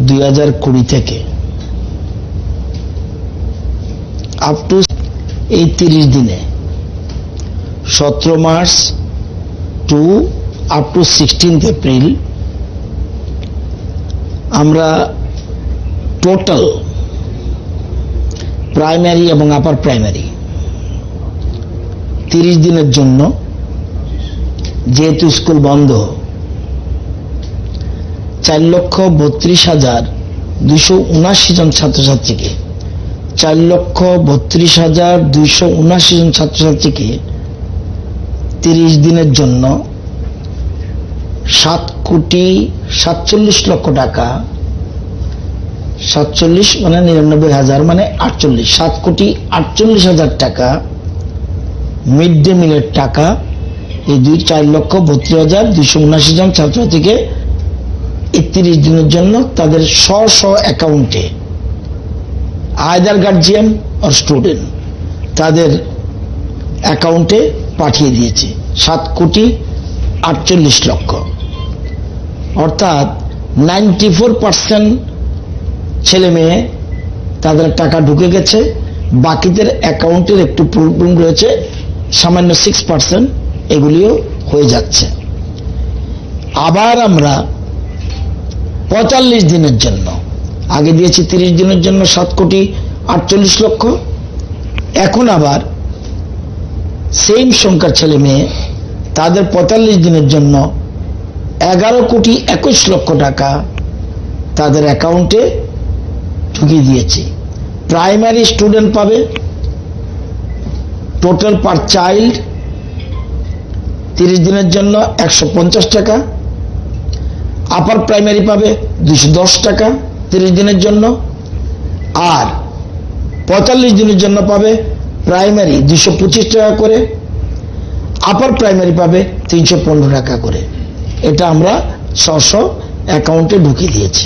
2020 থেকে up to এই 30 দিনে 17 March to up to 16 April আমরা টোটাল প্রাইমারি এবং আপার প্রাইমারি 30 দিনের জন্য, যেহেতু স্কুল বন্ধ, 4,32,279 জন ছাত্রছাত্রীকে 4,32,279 জন ছাত্রছাত্রীকে 30 দিনের জন্য 7,47,00,000 টাকা, 47 মানে 99,000 মানে 48, 7,48,000 টাকা মিড ডে মিলের টাকা এই 4,32,279 জন ছাত্রছাত্রীকে 31 দিনের জন্য তাদের স্ব অ্যাকাউন্টে, আইদার গার্জিয়ান অর স্টুডেন্ট, তাদের অ্যাকাউন্টে পাঠিয়ে দিয়েছে 7,48,00,000। অর্থাৎ 94% ছেলে মেয়ে তাদের টাকা ঢুকে গেছে, বাকিদের অ্যাকাউন্টের একটু প্রবলেম রয়েছে, সামান্য 6% এগুলিও হয়ে যাচ্ছে। আবার আমরা 45 দিনের জন্য, আগে দিয়েছি 30 দিনের জন্য 7,48,00,000, এখন আবার সেম সংখ্যার ছেলে মেয়ে তাদের 45 দিনের জন্য 11,21,00,000 টাকা তাদের অ্যাকাউন্টে ঢুকিয়ে দিয়েছি। প্রাইমারি স্টুডেন্ট পাবে টোটাল পার চাইল্ড 30 দিনের জন্য 150 টাকা, আপার প্রাইমারি পাবে 210 টাকা 30 দিনের জন্য, আর 45 দিনের জন্য পাবে প্রাইমারি 225 টাকা করে, আপার প্রাইমারি পাবে 315 টাকা করে। এটা আমরা স্ব অ্যাকাউন্টে ঢুকিয়ে দিয়েছি।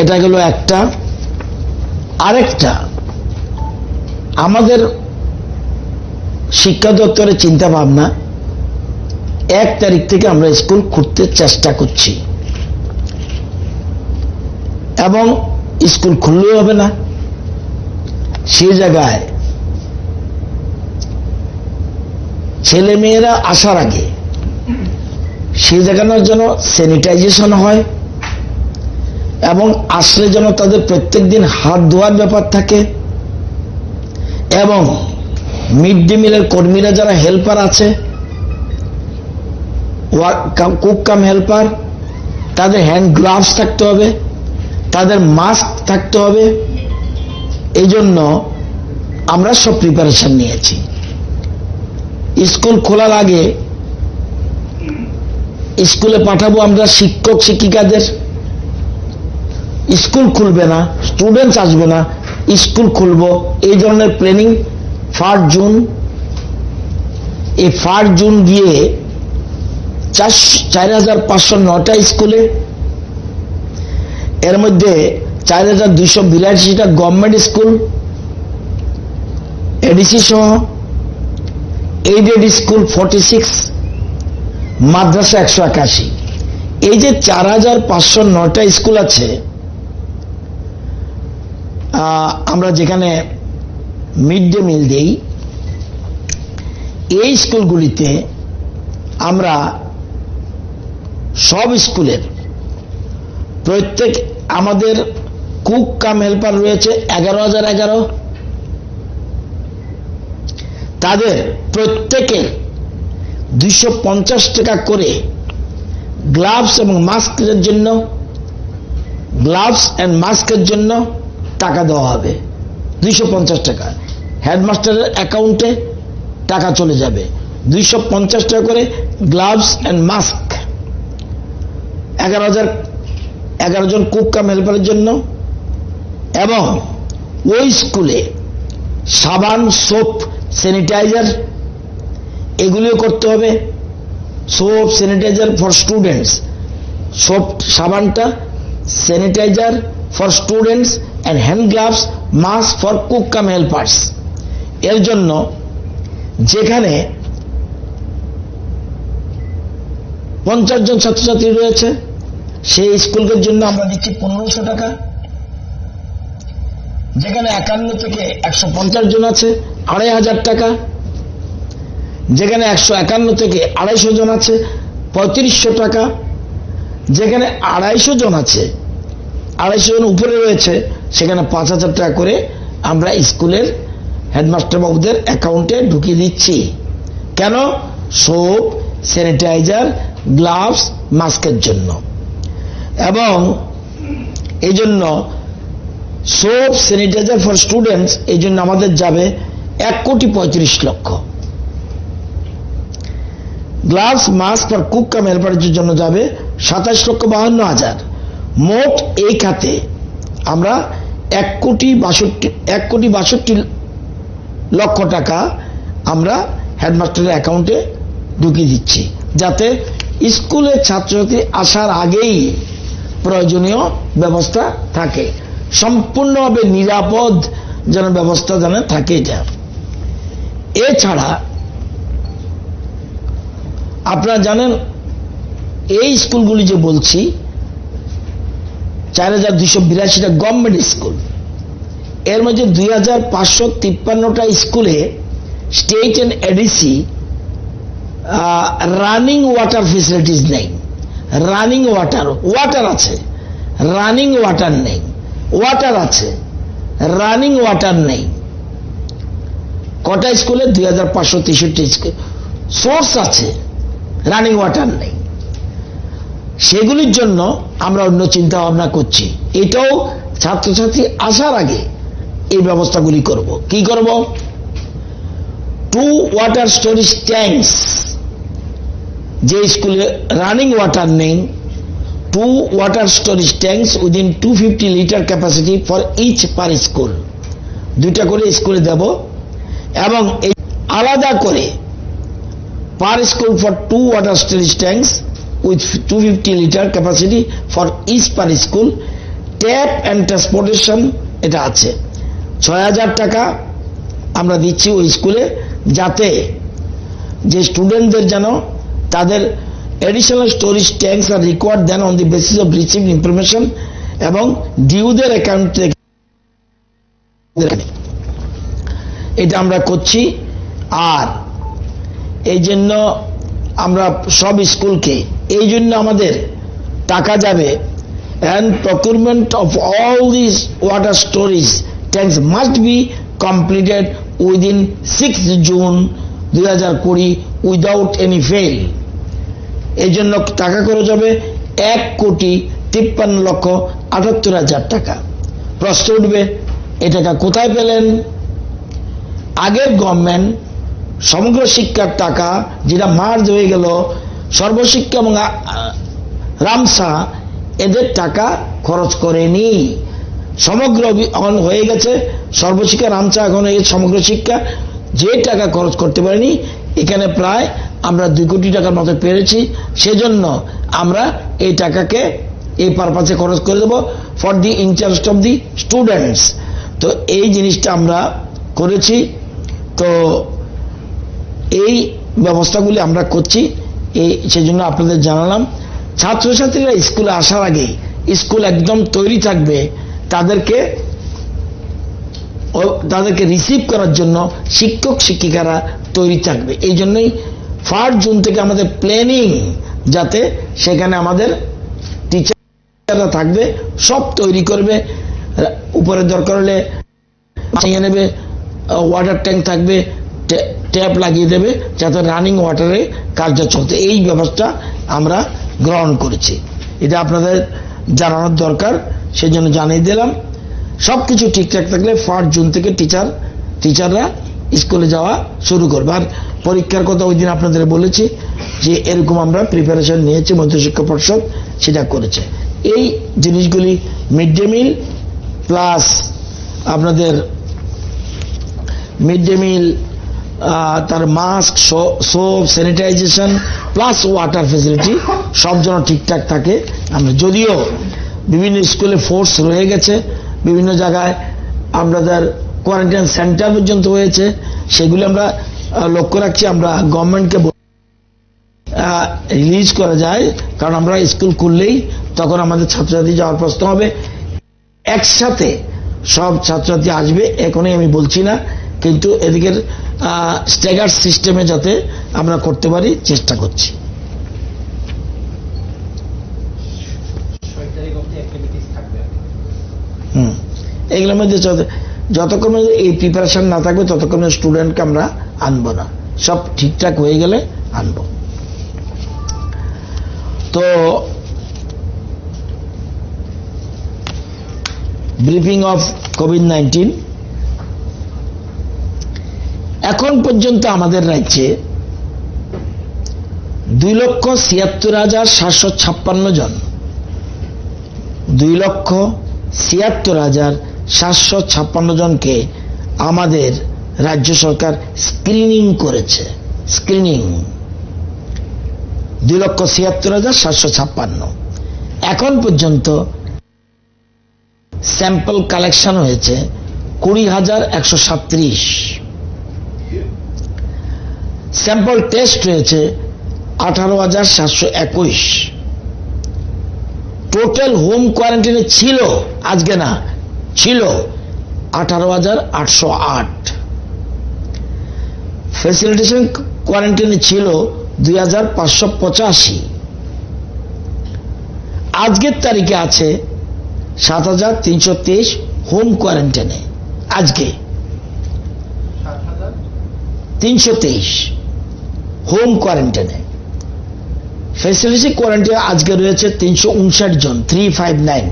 এটা গেল একটা। আরেকটা, আমাদের শিক্ষা দপ্তরের চিন্তা ভাবনা, 1 তারিখ থেকে আমরা স্কুল খুলতে চেষ্টা করছি, এবং স্কুল খুললেও হবে না, সেই জায়গায় ছেলে মেয়েরা আসার আগে সেই জায়গাটার যেন স্যানিটাইজেশন হয়, এবং আসলে যেন তাদের প্রত্যেক দিন হাত ধোয়ার ব্যাপার থাকে, এবং মিড ডে মিলের কর্মীরা যারা হেল্পার আছে, কুক কাম হেল্পার, তাদের হ্যান্ড গ্লাভস থাকতে হবে, তাদের মাস্ক থাকতে হবে। এই জন্য আমরা সব প্রিপারেশন নিয়েছি। স্কুল খোলার আগে স্কুলে পাঠাবো আমরা শিক্ষক শিক্ষিকাদের, স্কুল খুলবে না, স্টুডেন্টস আসবে না, স্কুল খুলবো, এই ধরনের প্ল্যানিং 1 জুন। এই 1 জুন গিয়ে 4,509টা স্কুলে, এর মধ্যে 4,282টা গভর্নমেন্ট স্কুল, এডিসি সহ, এইডেড স্কুল 46, মাদ্রাসা 181। এই যে 4,509টা স্কুল আছে, আমরা যেখানে মিড ডে মিল দেই, এই স্কুলগুলিতে আমরা সব স্কুলের প্রত্যেক, আমাদের কুক কাম হেল্পার রয়েছে 11,011, তাদের প্রত্যেকের 250 টাকা করে গ্লাভস এবং মাস্কের জন্য, গ্লাভস এন্ড মাস্কের জন্য টাকা দেওয়া হবে। 250 টাকা হেডমাস্টারের অ্যাকাউন্টে টাকা চলে যাবে, 250 টাকা করে গ্লাভস এন্ড মাস্ক 11 জন কুক কাম হেল্পারের জন্য। এবং ওই স্কুলে সাবান, সোপ, স্যানিটাইজার এগুলিও করতে হবে। Soap, sanitizer for students, soap সাবানটা, sanitizer for students and hand gloves, mask for cook cum helpers. এর জন্য যেখানে 50 জন ছাত্রছাত্রী রয়েছে, সেই স্কুলের জন্য আমরা দিচ্ছি 1500 টাকা। যেখানে 51 থেকে 150 জন আছে 2500 টাকা। যেখানে 151 থেকে 250 জন আছে 3500 টাকা। যেখানে 250 জন আছে, 250 জন উপরে রয়েছে, সেখানে 5000 টাকা করে আমরা স্কুলের হেডমাস্টার বাবুদের অ্যাকাউন্টে ঢুকিয়ে দিচ্ছি। কেন? সোপ, স্যানিটাইজার, গ্লাভস, মাস্কের জন্য। এবং এই জন্য সোপ, স্যানিটাইজার ফর স্টুডেন্টস, এই জন্য আমাদের যাবে 1,35,00,000। Gloves, mask for cook cum হেল্পারের জন্য যাবে 27,52,000। মোট এই খাতে আমরা 1,62,00,000 টাকা আমরা হেডমাস্টারের অ্যাকাউন্টে ঢুকিয়ে দিচ্ছি, যাতে স্কুলের ছাত্রছাত্রী আসার আগেই প্রয়োজনীয় ব্যবস্থা থাকে, সম্পূর্ণভাবে নিরাপদ যেন ব্যবস্থা যেন থাকে। এছাড়া আপনারা জানেন এই স্কুলগুলি যে বলছি 4282টা গভর্নমেন্ট স্কুল, এর মধ্যে 2553টা স্কুলে state and ADC running water facilities নেই। রানিং ওয়াটার আছে, রানিং ওয়াটার নেই। ওয়াটার আছে, রানিং ওয়াটার নেই। কটা স্কুলে? 2563 স্কুল। সোর্স আছে, রানিং ওয়াটার নেই। সেগুলির জন্য আমরা অন্য চিন্তা ভাবনা করছি। এটাও ছাত্রছাত্রী আসার আগে এই ব্যবস্থাগুলি করব। কি করব? 2 ওয়াটার স্টোরেজ ট্যাঙ্কস, যে স্কুলে রানিং ওয়াটার নেই, 2 water storage tanks within 250 litre capacity for each per school. 2টা করে স্কুলে দেব। এবং এই আলাদা করে per school for 2 water storage tanks with 250 litre capacity for each per school. Tap and transportation এটা আছে। 6000 টাকা আমরা দিচ্ছি ওই স্কুলে, যাতে যে স্টুডেন্টদের যেন তাদের additional storage tanks are required then on the basis of received information এবং ডিউদের অ্যাকাউন্ট থেকে এটা আমরা করছি। আর এই জন্য আমরা সব স্কুলকে, এই জন্য আমাদের টাকা যাবে। and procurement of all these water storage tanks must be completed within 6 June 2020 without any fail. এই জন্য টাকা খরচ হবে 1,53,78,000 টাকা। প্রশ্ন উঠবে, এ টাকা কোথায় পেলেন? আগের গভর্নমেন্ট সমগ্র শিক্ষার টাকা যেটা মার্জ হয়ে গেল, সর্বশিক্ষা এবং রামসা, এদের টাকা খরচ করেনি। সমগ্র এখন হয়ে গেছে সর্বশিক্ষা, রামসা এখন হয়ে গেছে সমগ্র শিক্ষা। যে টাকা খরচ করতে পারিনি, এখানে প্রায় আমরা 2 কোটি টাকার মতো পেরেছি। সেজন্য আমরা এই টাকাকে এই পারপাসে খরচ করে দেবো for the interest of the students. তো এই জিনিসটা আমরা করেছি। তো এই ব্যবস্থাগুলি আমরা করছি, সেজন্য আপনাদের জানালাম। ছাত্রছাত্রীরা স্কুলে আসার আগে স্কুল একদম তৈরি থাকবে, তাদেরকে রিসিভ করার জন্য শিক্ষক শিক্ষিকারা তৈরি থাকবে। এই জন্যই 1 জুন থেকে আমাদের প্ল্যানিং, যাতে সেখানে আমাদের টিচাররা থাকবে, সব তৈরি করবে। উপরে দরকার হলে নেবে, ওয়াটার ট্যাঙ্ক থাকবে, ট্যাপ লাগিয়ে দেবে, যাতে রানিং ওয়াটারে কার্য চলতে। এই ব্যবস্থা আমরা গ্রহণ করেছি। এটা আপনাদের জানানোর দরকার, সেজন্য জানিয়ে দিলাম। সবকিছু ঠিকঠাক থাকলে 1 জুন থেকে টিচাররা স্কুলে যাওয়া শুরু করবে। আর পরীক্ষার কথা ওই দিন আপনাদের বলেছি যে এরকম আমরা প্রিপারেশন নিয়েছি, মধ্যশিক্ষা পর্ষদ সেটা করেছে। এই জিনিসগুলি মিড ডে মিল প্লাস আপনাদের মিড ডে মিল, তার mask, soap, sanitisation plus water facility সব যেন ঠিকঠাক থাকে। আমরা যদিও বিভিন্ন স্কুলে ফোর্স রয়ে গেছে, বিভিন্ন জায়গায় আমাদের কোয়ারেন্টাইন সেন্টার পর্যন্ত হয়েছে, সেগুলি আমরা লক্ষ্য রাখছি। আমরা গভর্নমেন্টকে রিলিজ করা যায়, কারণ আমরা স্কুল খুললেই তখন আমাদের ছাত্রছাত্রী যাওয়ার প্রশ্ন হবে। একসাথে সব ছাত্রছাত্রী আসবে এখনই আমি বলছি না, কিন্তু এদিকের স্ট্যাগার সিস্টেমে যাতে আমরা করতে পারি চেষ্টা করছি। এগুলোর মধ্যে যতক্ষণ এই প্রিপারেশন না থাকবে ততক্ষণ স্টুডেন্টকে আমরা আনবো না, সব ঠিকঠাক হয়ে গেলে আনবো। তো ব্রিফিং অফ কোভিড-19, এখন পর্যন্ত আমাদের রাজ্যে 2,76,756 জন 2,76,756 জনকে আমাদের রাজ্য সরকার স্ক্রিনিং করেছে। স্ক্রিনিং 2,76,756। এখন পর্যন্ত স্যাম্পল কালেকশন হয়েছে 20,137। স্যাম্পল টেস্ট হয়েছে 18,721। টোটাল হোম কোয়ারেন্টাইনে ছিল, আজকে না, ছিল 18,808। ফ্যাসিলিটেশন কোয়ারেন্টাইনে ছিল 2,585। আজকের তারিখে আছে 7,323 হোম কোয়ারেন্টাইনে। আজকে 323 হোম কোয়ারেন্টাইনে। ফ্যাসিলিটি কোয়ারেন্টাইনে আজকে রয়েছে 359 জন, 359।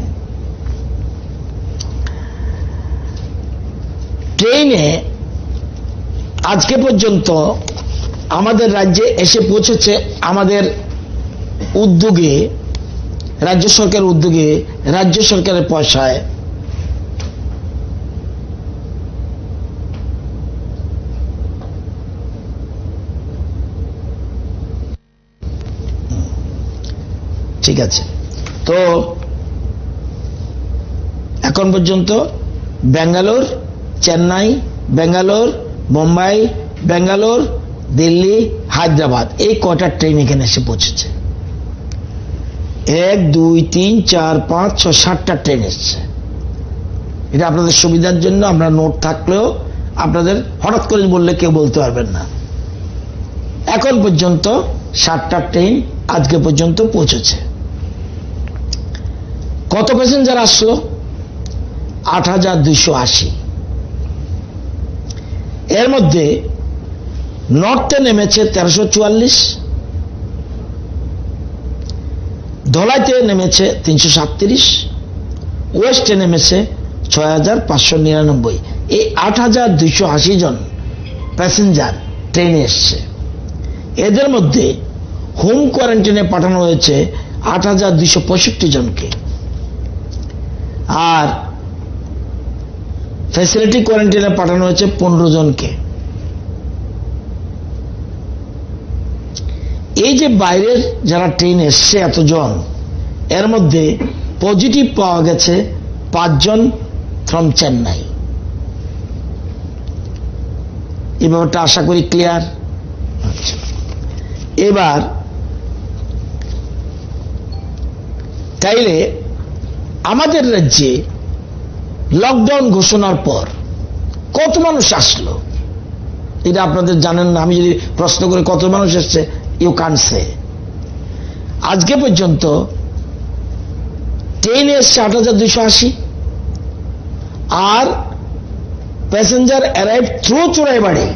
ট্রেনে আজকে পর্যন্ত আমাদের রাজ্যে এসে পৌঁছেছে, আমাদের উদ্যোগে, রাজ্য সরকারের উদ্যোগে, রাজ্য সরকারের পয়সায় ঠিক আছে। তো এখন পর্যন্ত ব্যাঙ্গালোর, চেন্নাই, ব্যাঙ্গালোর, মুম্বাই, ব্যাঙ্গালোর, দিল্লি, হায়দ্রাবাদ, এই কটা ট্রেন এখানে এসে পৌঁছেছে। 1, 2, 3, 4, 5, 6, 7টা ট্রেন এসছে। এটা আপনাদের সুবিধার জন্য আমরা নোট থাকলেও আপনাদের হঠাৎ করে বললে কেউ বলতে পারবেন না। এখন পর্যন্ত 7টা ট্রেন আজকে পর্যন্ত পৌঁছেছে। কত প্যাসেঞ্জার আসলো? 8,280। এর মধ্যে নর্থে নেমেছে 1344, ধলাইতে নেমেছে 337, ওয়েস্টে নেমেছে 6,599। এই 8,280 জন প্যাসেঞ্জার ট্রেনে এসছে। এদের মধ্যে হোম কোয়ারেন্টাইনে পাঠানো হয়েছে 8,265 জনকে, আর ফ্যাসিলিটি কোয়ারেন্টাইনে পাঠানো হয়েছে 15 জনকে। এই যে বাইরের যারা ট্রেন এসছে এতজন, এর মধ্যে পজিটিভ পাওয়া গেছে 5 জন ফ্রম চেন্নাই। এই ব্যাপারটা আশা করি ক্লিয়ার। এবার তাইলে আমাদের রাজ্যে লকডাউন ঘোষণার পর কত মানুষ আসলো এটা আপনাদের জানেন না। আমি যদি প্রশ্ন করে কত মানুষ এসছে, ইউ ক্যান সে। আজকে পর্যন্ত ট্রেনে এসছে 8,280, আর প্যাসেঞ্জার অ্যারাইভ থ্রু চোরাইবাড়ি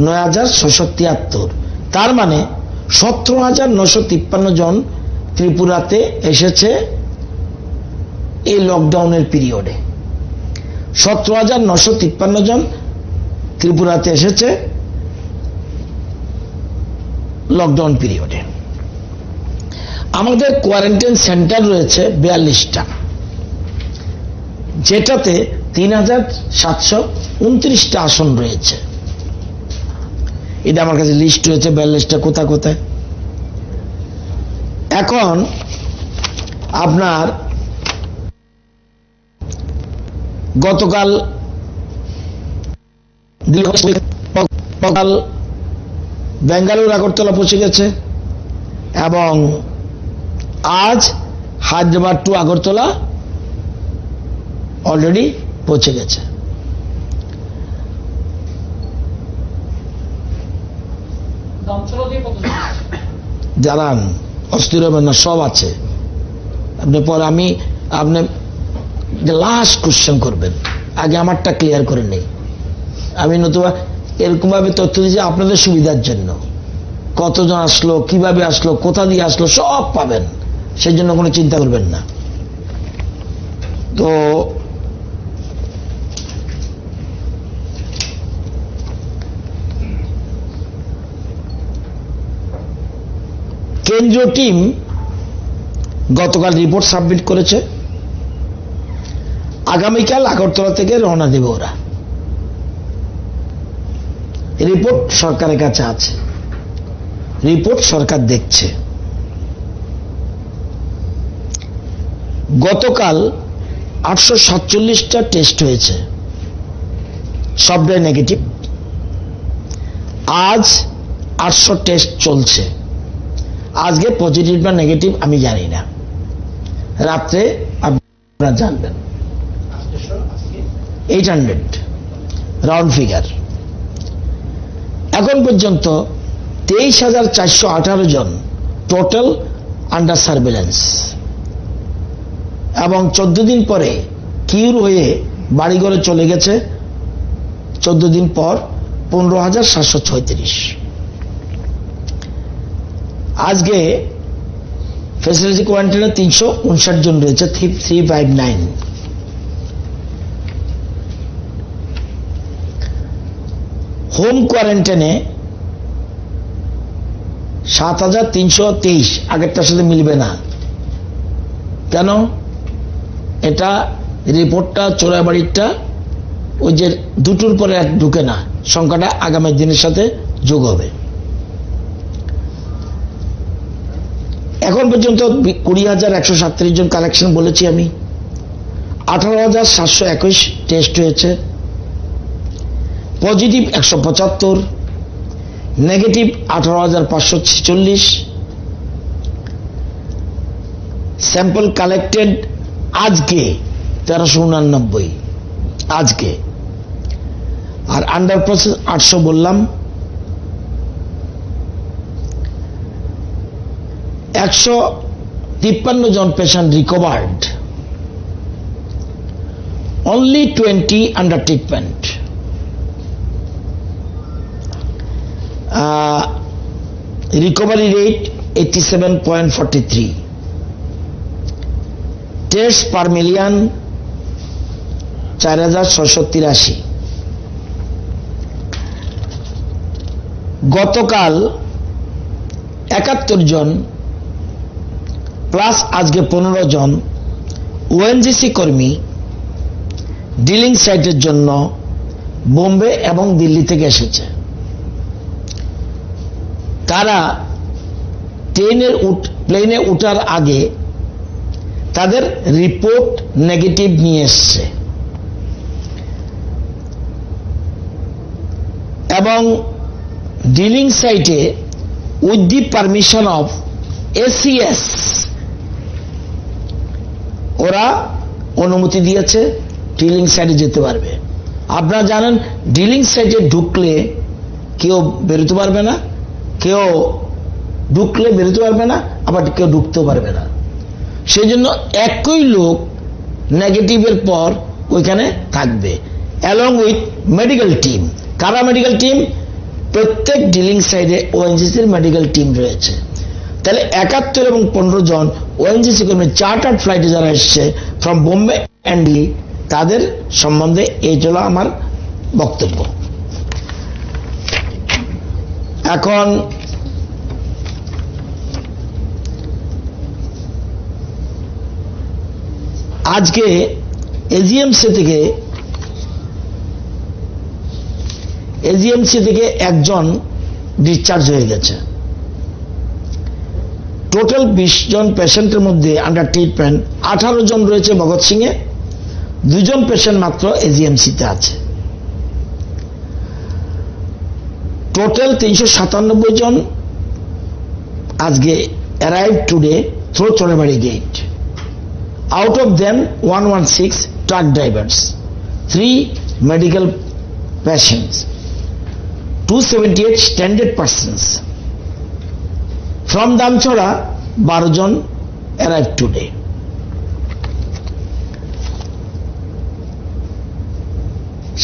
9,673। তার মানে 17,953 জন ত্রিপুরাতে এসেছে এই লকডাউনের পিরিয়ডে। 17,953 জন ত্রিপুরাতে এসেছে লকডাউন পিরিয়ডে। আমাদের কোয়ারেন্টাইন সেন্টার রয়েছে 42টা, যেটাতে 3,729টা আসন রয়েছে। এটা আমার কাছে লিস্ট রয়েছে 42টা কোথায় কোথায়। এখন আপনার গতকাল বেঙ্গালুরু আগরতলা পৌঁছে গেছে, এবং আজ হায়দ্রাবাদ টু আগরতলা অলরেডি পৌঁছে গেছে। জানান, অস্থির হবেন না, সব আছে। আপনি পরে আপনি লাস্ট কোশ্চেন করবেন, আগে আমারটা ক্লিয়ার করে নেই। আমি নতুবা এরকম ভাবে তথ্য দিয়েছি আপনাদের সুবিধার জন্য। কতজন আসলো, কিভাবে আসলো, কোথা দিয়ে আসলো, সব পাবেন, সেই জন্য কোনো চিন্তা করবেন না। তো কেন্দ্রীয় টিম গতকাল রিপোর্ট সাবমিট করেছে। আগামীকাল আগরতলা থেকে রওনা দেবে ওরা। রিপোর্ট সরকারের কাছে আছে, রিপোর্ট সরকার দেখছে। গতকাল 847টা টেস্ট হয়েছে, সবটাই নেগেটিভ। আজ 800 টেস্ট চলছে। আজকে পজিটিভ না নেগেটিভ আমি জানি না, রাত্রে আপনারা জানবেন। 800 রাউন্ড ফিগার। এখন পর্যন্ত 23,418 জন টোটাল আন্ডার সার্ভেলেন্স, এবং 14 দিন পরে কিউর হয়ে বাড়িঘরে চলে গেছে 14 দিন পর 15,736। আজকে ফ্যাসিলিটি কোয়ারেন্টাইনে 359 জন রয়েছে, 359। হোম কোয়ারেন্টাইনে 7,323, আগেরটার সাথে মিলবে না। কেন? এটা রিপোর্টটা চোরাবাড়িরটা ওই যে দুটোর পরে এক ঢুকে না, সংখ্যাটা আগামী দিনের সাথে যোগ হবে। এখন পর্যন্ত 20,137 জন কালেকশন বলেছি আমি। 18,721 টেস্ট হয়েছে। Positive 175, negative 18,546। স্যাম্পল কালেক্টেড আজকে 1389 আজকে। আর আন্ডার প্রসেস 800 বললাম। 153 জন patient recovered, only 20 under treatment. Recovery rate 87.43। Test per million 4,683। গতকাল 71 জন প্লাস আজকে 15 জন ওএনজিসি কর্মী ডিলিং সাইটের জন্য বোম্বে এবং দিল্লি থেকে এসেছে। তারা প্লেনে উঠার আগে তাদের রিপোর্ট নেগেটিভ নিয়ে এসছে, এবং ডিলিং সাইটে with the permission of ACS ওরা অনুমতি দিয়েছে ডিলিং সাইটে যেতে পারবে। আপনারা জানেন ডিলিং সাইটে ঢুকলে কেউ বেরোতে পারবে না, কেউ ঢুকলে বেরোতে পারবে না, আবার কেউ ঢুকতেও পারবে না। সেই জন্য একই লোক নেগেটিভের পর ওইখানে থাকবে, অ্যালং উইথ মেডিকেল টিম। কারা মেডিকেল টিম? প্রত্যেক ডিলিং সাইডে ওএনজিসির মেডিকেল টিম রয়েছে। তাহলে 71 এবং 15 জন ওএনজিসি কর্মী চার্টার্ড ফ্লাইটে যারা এসছে ফ্রম বোম্বে অ্যান্ড দিল্লি, তাদের সম্বন্ধে এই ছিল আমার বক্তব্য। এখন আজকে এজিএমসি থেকে একজন ডিসচার্জ হয়ে গেছে। টোটাল 20 জন পেশেন্টের মধ্যে আন্ডার ট্রিটমেন্ট 18 জন রয়েছে ভগৎ সিং এ, 2 জন পেশেন্ট মাত্র এজিএমসিতে আছে। টোটাল 397 জন আজকে arrived today through Chonebari Gate. Out of them, 116 truck drivers, 3 medical patients, 278 stranded persons. From Damchora, 12 John arrived today.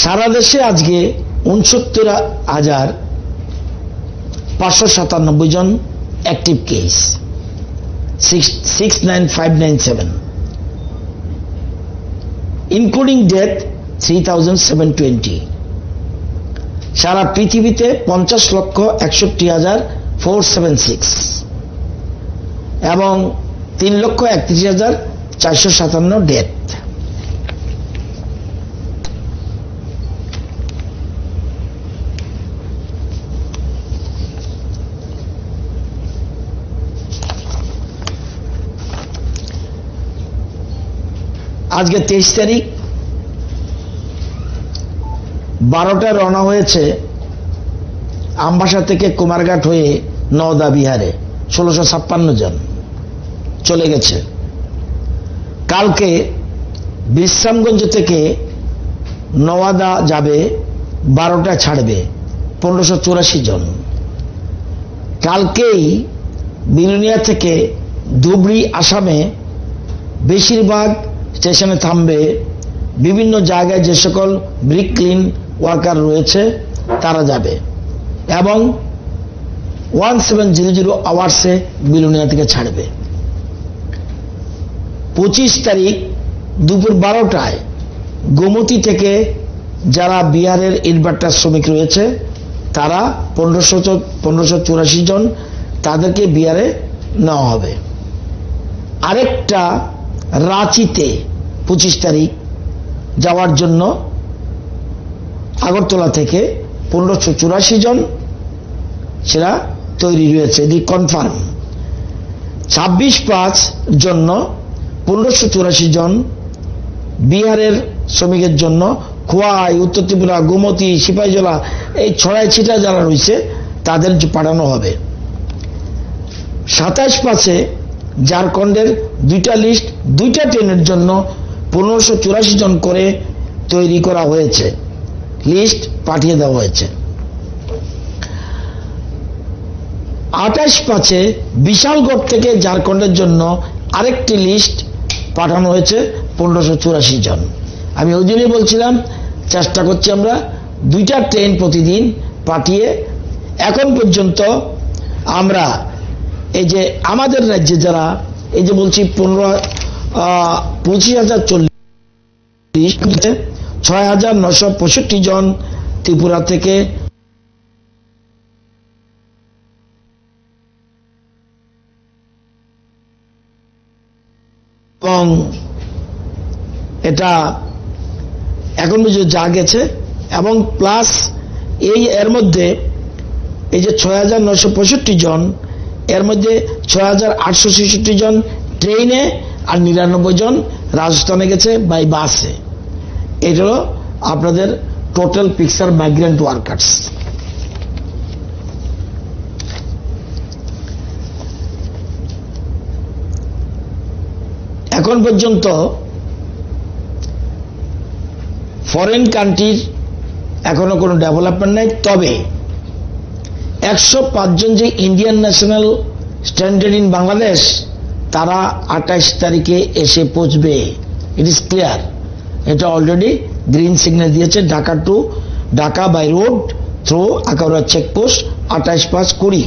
সারা দেশে আজকে 69,597 জন অ্যাক্টিভ কেস, 69597, ইনক্লুডিং ডেথ 3720। সারা পৃথিবীতে 50,61,476 এবং 3,31,457 ডেথ। আজকে 23 তারিখ, 12টায় রওনা হয়েছে আমবাসা থেকে কুমারঘাট হয়ে নওদা বিহারে, 1656 জন চলে গেছে। কালকে বিশ্রামগঞ্জ থেকে নওয়াদা যাবে, 12টায় ছাড়বে, 1584 জন। কালকেই বিলুনিয়া থেকে ধুবড়ি আসামে বেশিরভাগ স্টেশনে থামবে। বিভিন্ন জায়গায় যে সকল ব্রিক ক্লিন ওয়ার্কার রয়েছে তারা যাবে এবং 1700 আওয়ার্সে বিলুনিয়া থেকে ছাড়বে। 25 তারিখ দুপুর 12টায় গোমতী থেকে যারা বিহারের ইটভাটা শ্রমিক রয়েছে তারা 1584 জন, তাদেরকে বিহারে নেওয়া হবে। আরেকটা রাঁচিতে 25 তারিখ যাওয়ার জন্য আগরতলা থেকে 1584 জন, সেটা তৈরি রয়েছে, এটি কনফার্ম। 26/5 জন্য 1584 জন বিহারের শ্রমিকের জন্য খোয়াই, উত্তর ত্রিপুরা, গোমতী, সিপাহীজলা, এই ছড়াই ছিটা যারা রয়েছে তাদের পাঠানো হবে। 27/5 ঝাড়খণ্ডের 2টা লিস্ট, 2টা ট্রেনের জন্য 1584 জন করে তৈরি করা হয়েছে, লিস্ট পাঠিয়ে দেওয়া হয়েছে। 28/5 বিশালগড় থেকে ঝাড়খণ্ডের জন্য আরেকটি লিস্ট পাঠানো হয়েছে, 1584 জন। আমি ওই জন্যই বলছিলাম চেষ্টা করছি আমরা 2টা ট্রেন প্রতিদিন পাঠিয়ে। এখন পর্যন্ত আমরা এই যে আমাদের রাজ্যে যারা, এই যে বলছি 25,040, 6,965 জন ত্রিপুরা থেকে, এবং এটা এখন পর্যন্ত যা গেছে, এবং প্লাস এর মধ্যে এই যে 6,965 জন, এর মধ্যে 6,866 জন ট্রেনে আর 99 জন রাজস্থানে গেছে বাই বাসে। এটা হলো আপনাদের টোটাল পিকচার মাইগ্রেন্ট ওয়ার্কার্স। এখন পর্যন্ত ফরেন কান্ট্রির এখনো কোনো ডেভেলপমেন্ট নাই, তবে 105 জন যে Indian national standard in Bangladesh, তারা 28 তারিখে এসে পৌঁছবে। ইট ইজ ক্লিয়ার, এটা অলরেডি গ্রিন সিগন্যাল দিয়েছে। Dhaka to Dhaka by road through Akhaura checkpost 28/5/20।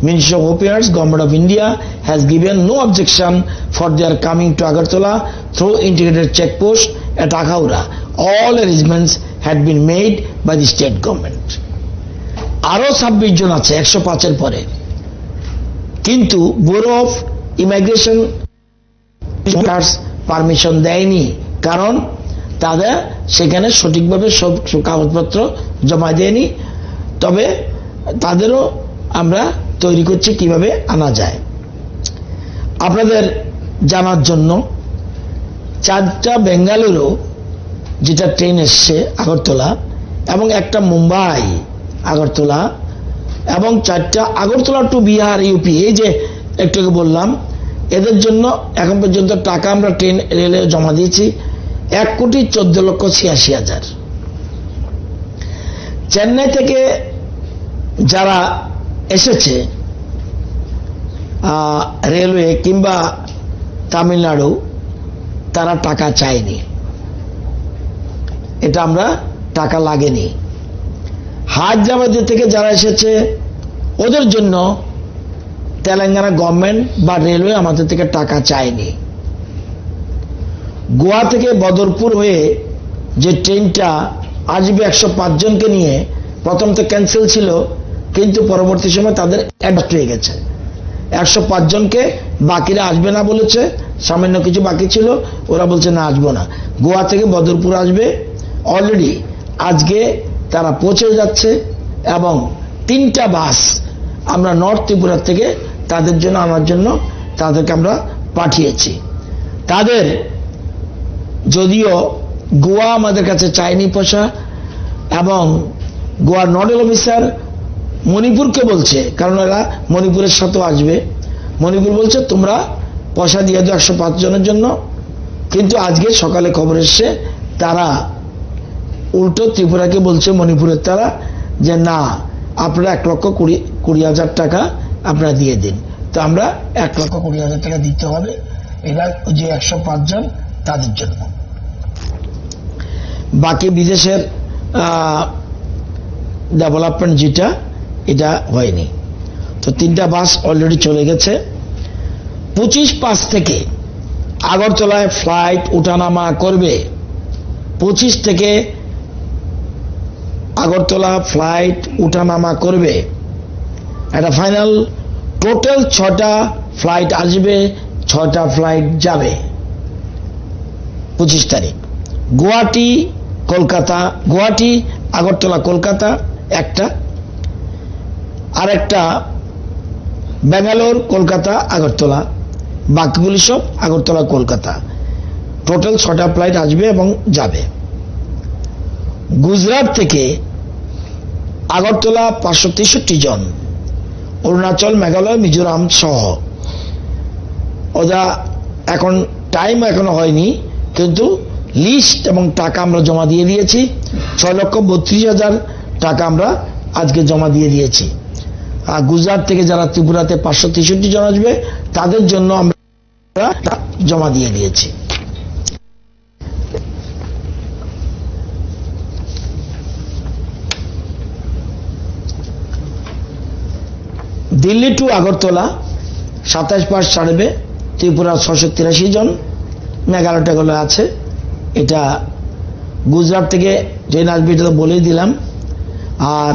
Ministry of Affairs, Government of India has given no objection for their coming to Agartala through integrated checkpost at Akaura. All arrangements had been made by the state government. আরো 26 জন আছে 105-এর পরে, কিন্তু bureau of immigration permission দেয়নি, কারণ তাদের সেখানে সঠিকভাবে সব কাগজপত্র জমা দেয়নি। তবে তাদেরও আমরা তৈরি করছি কিভাবে আনা যায়। আপনাদের জানার জন্য 4টা বেঙ্গালুরু যেটা ট্রেন এসছে আগরতলা, এবং একটা মুম্বাই আগরতলা, এবং 4টা আগরতলা টু বিহার ইউপি। এই যে একটু আগে বললাম, এদের জন্য এখন পর্যন্ত টাকা আমরা ট্রেন রেলে জমা দিয়েছি 1,14,86,000। চেন্নাই থেকে যারা এসেছে রেলওয়ে কিংবা তামিলনাড়ু, তারা টাকা চায়নি, এটা আমরা টাকা লাগেনি। হায়দ্রাবাদ থেকে যারা এসেছে ওদের জন্য তেলেঙ্গানা গভর্নমেন্ট বা রেলওয়ে আমাদের থেকে টাকা চায়নি। গোয়া থেকে বদরপুর হয়ে যে ট্রেনটা আসবে 105 জনকে নিয়ে, প্রথম তো ক্যান্সেল ছিল, কিন্তু পরবর্তী সময় তাদের অ্যাডজাস্ট হয়ে গেছে। 105 জনকে, বাকিরা আসবে না বলেছে, সামান্য কিছু বাকি ছিল, ওরা বলছে না আসবো না। গোয়া থেকে বদরপুর আসবে, অলরেডি আজকে তারা পৌঁছে যাচ্ছে, এবং 3টা বাস আমরা নর্থ ত্রিপুরা থেকে তাদের জন্য আনার জন্য তাদেরকে আমরা পাঠিয়েছি। তাদের যদিও গোয়া আমাদের কাছে চায়নি পয়সা, এবং গোয়ার নোডাল অফিসার মণিপুরকে বলছে, কারণ এরা মণিপুরের সাথেও আসবে, মণিপুর বলছে তোমরা পয়সা দিয়ে দাও 105 জনের জন্য। কিন্তু আজকে সকালে খবর এসছে তারা উল্টো ত্রিপুরাকে বলছে, মণিপুরের তারা, যে না, আপনারা 1,20,000 টাকা আপনারা দিয়ে দিন। তো আমরা 1,20,000 টাকা দিতে হবে, এরা যে 105 জন তাদের জন্য। বাকি বিদেশের ডেভেলপমেন্ট যেটা, এটা হয়নি। তো 3টা বাস অলরেডি চলে গেছে। 25/5 থেকে আগরতলায় ফ্লাইট উঠানামা করবে। 25 থেকে আগরতলা ফ্লাইট উঠানামা করবে, এটা ফাইনাল। টোটাল 6টা ফ্লাইট আসবে, 6টা ফ্লাইট যাবে 25 তারিখ। গুয়াহাটি কলকাতা, গুয়াহাটি আগরতলা কলকাতা একটা, আর একটা ব্যাঙ্গালোর কলকাতা আগরতলা, বাকিগুলি সব আগরতলা কলকাতা। টোটাল 6টা ফ্লাইট আসবে এবং যাবে। গুজরাট থেকে আগরতলা 563 জন, অরুণাচল, মেঘালয়, মিজোরাম সহ। ওরা এখন টাইম এখনো হয়নি, কিন্তু লিস্ট এবং টাকা আমরা জমা দিয়ে দিয়েছি। 6,32,000 টাকা আমরা আজকে জমা দিয়ে দিয়েছি। আর গুজরাট থেকে যারা ত্রিপুরাতে 563 জন আসবে, তাদের জন্য আমরা জমা দিয়ে দিয়েছি। দিল্লি টু আগরতলা 27 পাস ছাড়বে, ত্রিপুরা 683 জন, মেঘালয় টেঘালয় আছে। এটা গুজরাট থেকে ট্রেন আসবে, এটা তো বলেই দিলাম। আর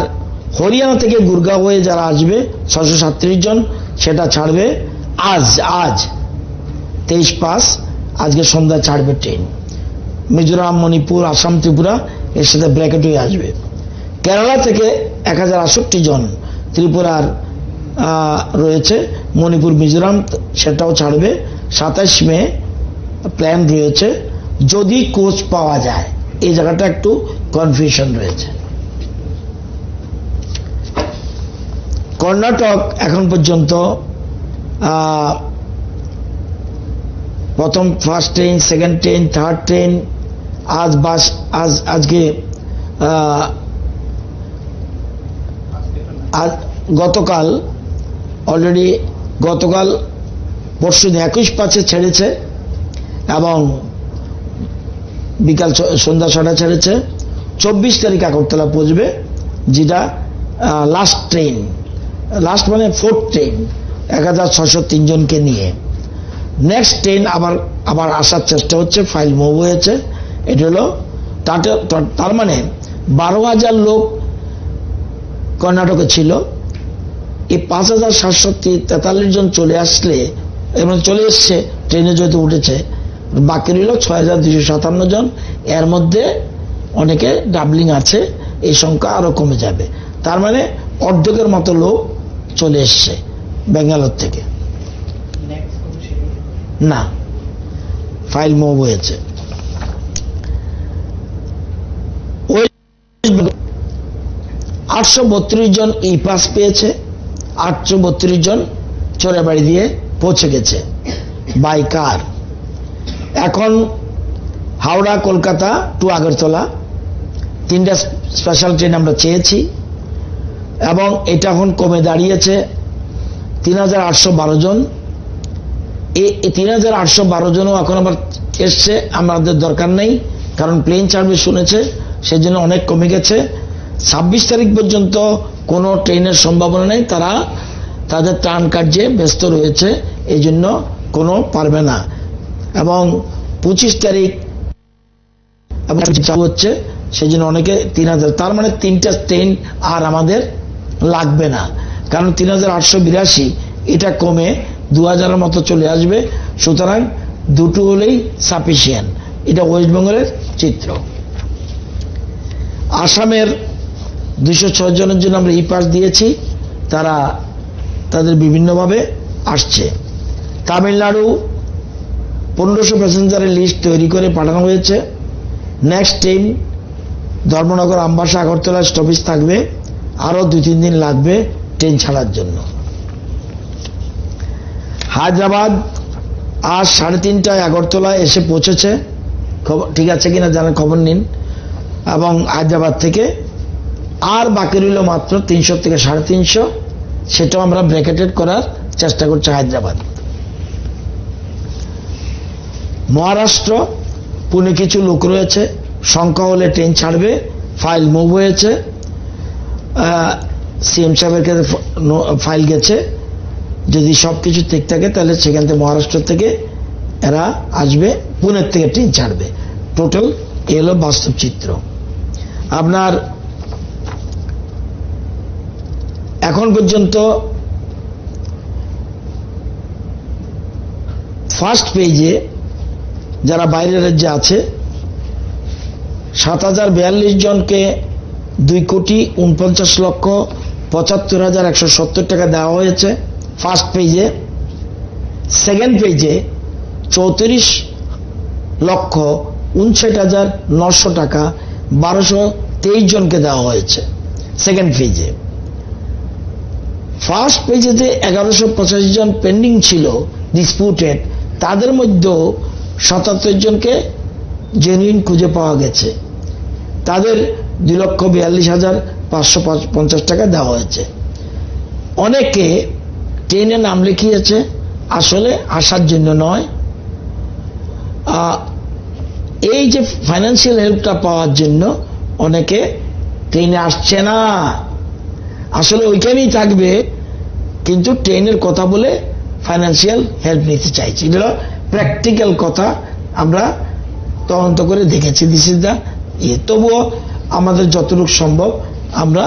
হরিয়ানা থেকে গুরগাঁও হয়ে যারা আসবে 637 জন, সেটা ছাড়বে আজ 23 পাস, আজকে সন্ধ্যায় ছাড়বে ট্রেন। মিজোরাম, মণিপুর, আসাম, ত্রিপুরা এর সাথে ব্র্যাকেট হয়ে আসবে। কেরালা থেকে 1068 জন ত্রিপুরার রয়েছে, মণিপুর, মিজোরাম সেটাও ছাড়বে 27 মে প্ল্যান রয়েছে, যদি কোচ পাওয়া যায়। এই জায়গাটা একটু কনফিউশন রয়েছে। কর্ণাটক এখন পর্যন্ত প্রথম first train, second train, third train, আজকে গতকাল অলরেডি, গতকাল পরশুদিন 21/5 ছেড়েছে, এবং বিকাল সন্ধ্যা 6টায় ছেড়েছে। 24 তারিখ আগরতলা পৌঁছবে, যেটা লাস্ট ট্রেন, লাস্ট মানে 4th ট্রেন 1,603 জনকে নিয়ে। নেক্সট ট্রেন আবার আসার চেষ্টা হচ্ছে, ফাইল মুভ হয়েছে। এটা হলো তার মানে 12,000 লোক কর্ণাটকে ছিল। এই 5,743 জন চলে আসলে, এবং চলে এসছে, ট্রেনে যেহেতু উঠেছে, বাকি রইল 6,257 জন। এর মধ্যে অনেকে ডাবলিং আছে, এই সংখ্যা আরো কমে যাবে। তার মানে অর্ধেকের মতো লোক চলে এসছে ব্যাঙ্গালোর থেকে। না, ফাইল মুভ হয়েছে। 832 জন ই পাস পেয়েছে, 832 জন চোরাবাড়ি দিয়ে পৌঁছে গেছে বাই কার। এখন হাওড়া কলকাতা টু আগরতলা 3টা স্পেশাল ট্রেন আমরা চেয়েছি এবং এটা এখন কমে দাঁড়িয়েছে 3812 জন। এই 3812 জনও এখন আবার এসছে, আমাদের দরকার নেই, কারণ প্লেন ছাড়বে শুনেছে, সেজন্য অনেক কমে গেছে। 26 তারিখ পর্যন্ত কোনো ট্রেনের সম্ভাবনা নেই, তারা তাদের ত্রাণ কার্যে ব্যস্ত রয়েছে, এই জন্য কোনো পারবে না। এবং 25 তারিখ চালু হচ্ছে, সেই জন্য অনেকে 3000, তার মানে 3টা ট্রেন আর আমাদের লাগবে না, কারণ 3882 এটা কমে 2000-এর মতো চলে আসবে। সুতরাং দুটো হলেই সাফিসিয়েন্ট। এটা ওয়েস্ট বেঙ্গলের চিত্র। আসামের 206 জনের জন্য আমরা ই পাস দিয়েছি, তারা তাদের বিভিন্নভাবে আসছে। তামিলনাড়ু 1500 প্যাসেঞ্জারের লিস্ট তৈরি করে পাঠানো হয়েছে। Next train Dharmanagar, Ambassa, Agartala stoppage থাকবে, আরো 2-3 দিন লাগবে ট্রেন ছাড়ার জন্য। হায়দ্রাবাদ আজ 3:30টায় আগরতলায় এসে পৌঁছেছে, ঠিক আছে কিনা জানার খবর নিন। এবং হায়দ্রাবাদ থেকে আর বাকি রইল মাত্র 300 থেকে 350, সেটাও আমরা ব্র্যাকেটেড করার চেষ্টা করছি হায়দ্রাবাদ। মহারাষ্ট্র, পুনে কিছু লোক রয়েছে, সংখ্যা হলে ট্রেন ছাড়বে, ফাইল মুভ হয়েছে, সিএম সাহেবের কাছে ফাইল গেছে, যদি সবকিছু ঠিক থাকে তাহলে সেখান থেকে মহারাষ্ট্র থেকে এরা আসবে, পুনের থেকে ট্রেন ছাড়বে। টোটাল এলো বাস্তব চিত্র। আপনার এখন পর্যন্ত ফার্স্ট পেজে যারা বাইরের রাজ্যে আছে 7042 জনকে 2,49,75,170 টাকা দেওয়া হয়েছে ফার্স্ট পেজে। সেকেন্ড পেজে 34,59,900 টাকা 1223 জনকে দেওয়া হয়েছে সেকেন্ড পেজে। ফার্স্ট পেজেতে 1185 জন পেন্ডিং ছিল ডিসপিউটেড, তাদের মধ্যেও 77 জনকে জেনুইন খুঁজে পাওয়া গেছে, তাদের 2,42,550 টাকা দেওয়া হয়েছে। অনেকে ট্রেনে নাম লিখিয়েছে, আসলে আসার জন্য নয়, এই যে ফাইন্যান্সিয়াল হেল্পটা পাওয়ার জন্য অনেকে ট্রেনে আসছে না, আসলে ওইখানেই থাকবে, কিন্তু ট্রেনের কথা বলে ফাইন্যান্সিয়াল হেল্প নিতে চাইছি। এটা প্র্যাকটিক্যাল কথা, আমরা তদন্ত করে দেখেছি। দিস ইজ দ্য তবুও আমাদের যতটুকু সম্ভব আমরা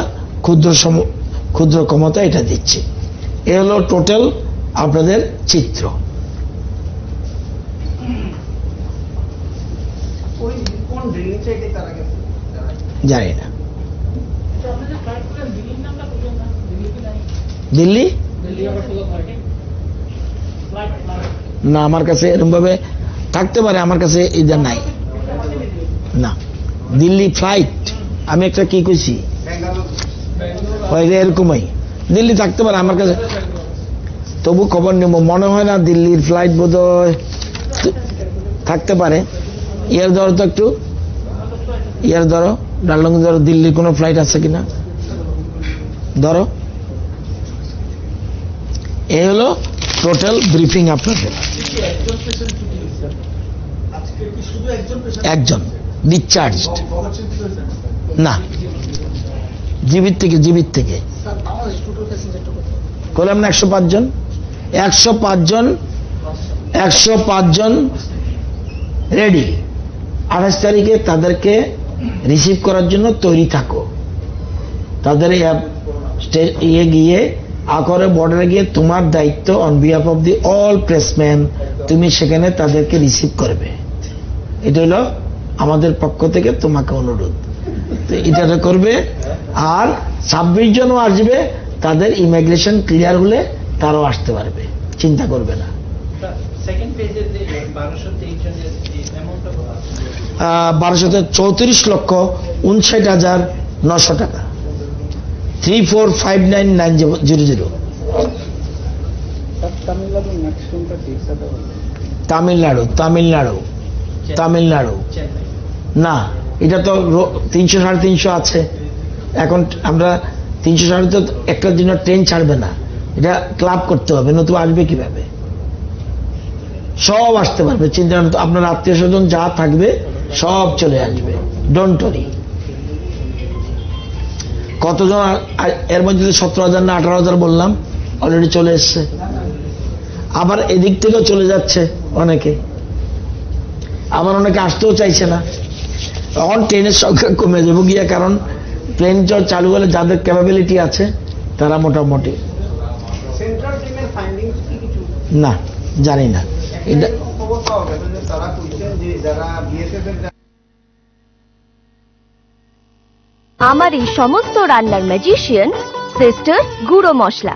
ক্ষুদ্র ক্ষমতা এটা দিচ্ছি। এ হলো টোটাল আপনাদের চিত্র। জানি না দিল্লি না, আমার কাছে এরকম ভাবে থাকতে পারে, আমার কাছে এটা নাই না। দিল্লি ফ্লাইট আমি একটা কি কইছি এরকমই দিল্লি থাকতে পারে আমার কাছে, তবু খবর নেব। মনে হয় না দিল্লির ফ্লাইট বোধহয় থাকতে পারে। ইয়ার ধরো তো একটু, ইয়ার ধরো ডালং ধরো, দিল্লির কোনো ফ্লাইট আছে কিনা ধরো। এ হলো টোটাল ব্রিফিং আপনাদের। একজন ডিসচার্জড না, জীবিত থেকে করলাম না 105 জন 105 জন রেডি। 28 তারিখে তাদেরকে রিসিভ করার জন্য তৈরি থাকো। তাদের গিয়ে আকরে বর্ডারে গিয়ে তোমার দায়িত্ব on behalf of the all Pressman, তুমি সেখানে তাদেরকে রিসিভ করবে। এটা হলো আমাদের পক্ষ থেকে তোমাকে অনুরোধ, তো এটা করবে। আর 26 জনও আসবে, তাদের ইমিগ্রেশন ক্লিয়ার হলে তারাও আসতে পারবে, চিন্তা করবে না। 12,34,59,900 টাকা 3459,900। তামিলনাড়ু নেক্সট কোনটা ঠিক কথা বলবেন? তামিলনাড়ু তামিলনাড়ু তামিলনাড়ু না, এটা তো 300 350 আছে এখন। আমরা 300 তো একটা দিন ট্রেন ছাড়বে না, এটা ক্লাব করতে হবে, নতুবা আসবে কিভাবে? সব আসতে পারবে, চিন্তা করেন তো, আপনার আত্মীয় স্বজন যা থাকবে সব চলে আসবে, ডোন্ট ওয়ারি। কতজন এর মধ্যে 17,000 না 18,000 বললাম, অলরেডি চলে এসছে। আবার এদিক থেকেও চলে যাচ্ছে অনেকে, আবার অনেকে আসতেও চাইছে না। তখন ট্রেনের সংখ্যা কমে যাবো গিয়া, কারণ ট্রেন চালু হলে যাদের ক্যাপাবিলিটি আছে তারা মোটামুটি। সেন্ট্রাল টিমের ফাইন্ডিংস কি কিছু না, জানি না এটা। খবর পাওয়া গেছে যে তারা কইছেন যে যারা বিএসএফ এর আমার এই সমস্ত রান্নার ম্যাজিশিয়ান সিস্টার গুঁড়ো মশলা।